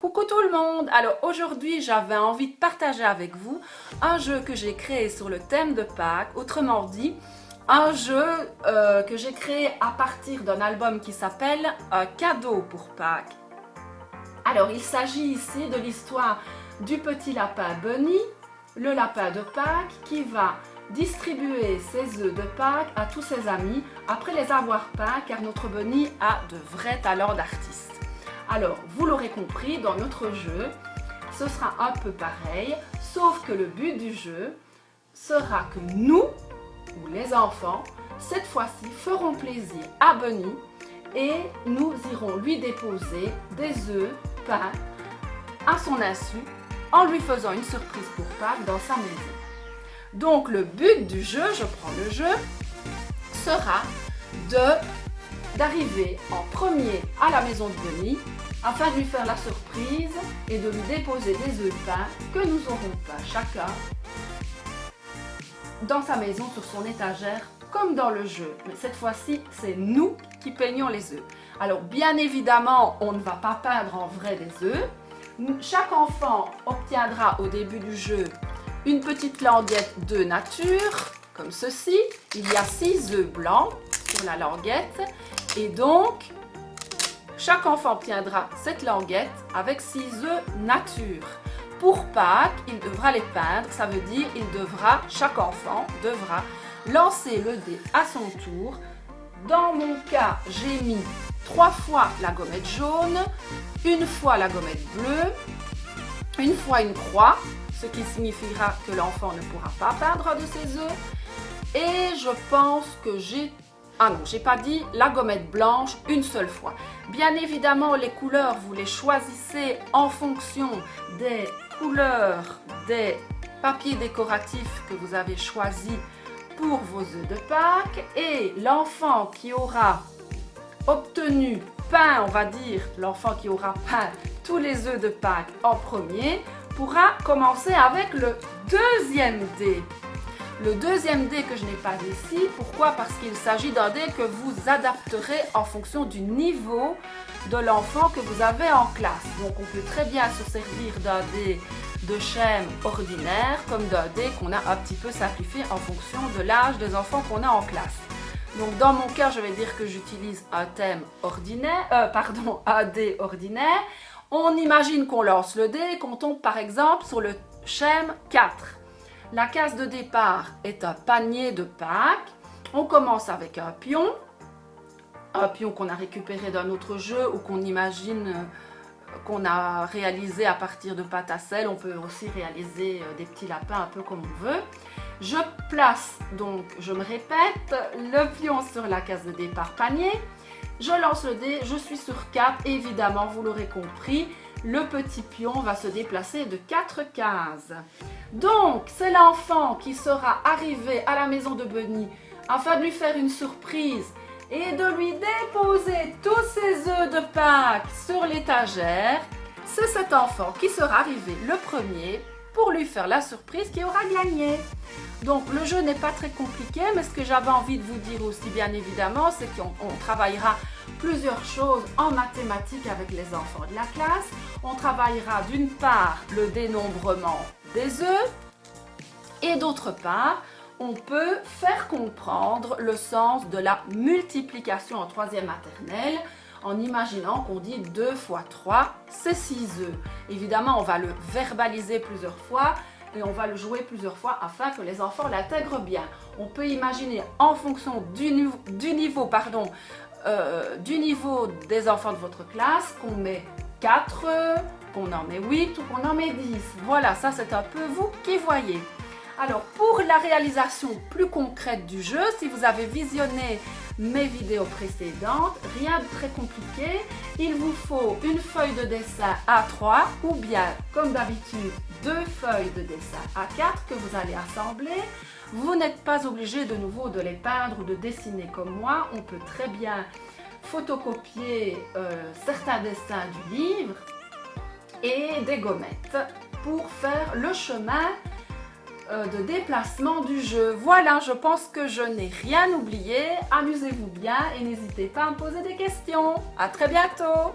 Coucou tout le monde! Alors aujourd'hui j'avais envie de partager avec vous un jeu que j'ai créé sur le thème de Pâques, autrement dit un jeu que j'ai créé à partir d'un album qui s'appelle Un cadeau pour Pâques. Alors il s'agit ici de l'histoire du petit lapin Bunny, le lapin de Pâques qui va distribuer ses œufs de Pâques à tous ses amis après les avoir peints car notre Bunny a de vrais talents d'artiste. Alors, vous l'aurez compris, dans notre jeu, ce sera un peu pareil, sauf que le but du jeu sera que nous, ou les enfants, cette fois-ci ferons plaisir à Bunny et nous irons lui déposer des œufs peints à son insu en lui faisant une surprise pour Pâques dans sa maison. Donc, le but du jeu, je prends le jeu, sera d'arriver en premier à la maison de Bunny afin de lui faire la surprise et de lui déposer des œufs peints que nous aurons peints chacun dans sa maison sur son étagère comme dans le jeu. Mais cette fois-ci, c'est nous qui peignons les œufs. Alors bien évidemment, on ne va pas peindre en vrai des œufs. Chaque enfant obtiendra au début du jeu une petite languette de nature, comme ceci. Il y a 6 œufs blancs sur la languette et donc chaque enfant obtiendra cette languette avec 6 œufs nature. Pour Pâques, il devra les peindre, ça veut dire chaque enfant devra lancer le dé à son tour. Dans mon cas, j'ai mis 3 fois la gommette jaune, une fois la gommette bleue, une fois une croix, ce qui signifiera que l'enfant ne pourra pas peindre un de ses œufs. Et je pense que j'ai pas dit la gommette blanche une seule fois. Bien évidemment, les couleurs, vous les choisissez en fonction des couleurs des papiers décoratifs que vous avez choisis pour vos œufs de Pâques. Et l'enfant qui aura obtenu peint, on va dire, l'enfant qui aura peint tous les œufs de Pâques en premier, pourra commencer avec le deuxième dé. Le deuxième dé que je n'ai pas ici, pourquoi? Parce qu'il s'agit d'un dé que vous adapterez en fonction du niveau de l'enfant que vous avez en classe. Donc on peut très bien se servir d'un dé de schème ordinaire comme d'un dé qu'on a un petit peu simplifié en fonction de l'âge des enfants qu'on a en classe. Donc dans mon cas, je vais dire que j'utilise un thème ordinaire, un dé ordinaire. On imagine qu'on lance le dé et qu'on tombe par exemple sur le schème 4. La case de départ est un panier de Pâques. On commence avec un pion qu'on a récupéré d'un autre jeu ou qu'on imagine qu'on a réalisé à partir de pâte à sel. On peut aussi réaliser des petits lapins un peu comme on veut. Je place donc, je me répète, le pion sur la case de départ panier. Je lance le dé, je suis sur 4. Évidemment, vous l'aurez compris, le petit pion va se déplacer de 4 cases. Donc, c'est l'enfant qui sera arrivé à la maison de Bunny afin de lui faire une surprise et de lui déposer tous ses œufs de Pâques sur l'étagère. C'est cet enfant qui sera arrivé le premier pour lui faire la surprise qui aura gagné. Donc, le jeu n'est pas très compliqué, mais ce que j'avais envie de vous dire aussi, bien évidemment, c'est qu'on travaillera plusieurs choses en mathématiques avec les enfants de la classe. On travaillera d'une part le dénombrement des œufs et d'autre part, on peut faire comprendre le sens de la multiplication en 3e maternelle en imaginant qu'on dit 2 fois 3, c'est 6 œufs. Évidemment, on va le verbaliser plusieurs fois et on va le jouer plusieurs fois afin que les enfants l'intègrent bien. On peut imaginer en fonction du niveau des enfants de votre classe qu'on met 4 œufs, qu'on en met 8 ou qu'on en met 10. Voilà, ça c'est un peu vous qui voyez. Alors pour la réalisation plus concrète du jeu, si vous avez visionné mes vidéos précédentes, rien de très compliqué. Il vous faut une feuille de dessin A3 ou bien, comme d'habitude, 2 feuilles de dessin A4 que vous allez assembler. Vous n'êtes pas obligé de nouveau de les peindre ou de dessiner comme moi. On peut très bien photocopier certains dessins du livre et des gommettes pour faire le chemin de déplacement du jeu. Voilà, je pense que je n'ai rien oublié. Amusez-vous bien et n'hésitez pas à me poser des questions. À très bientôt!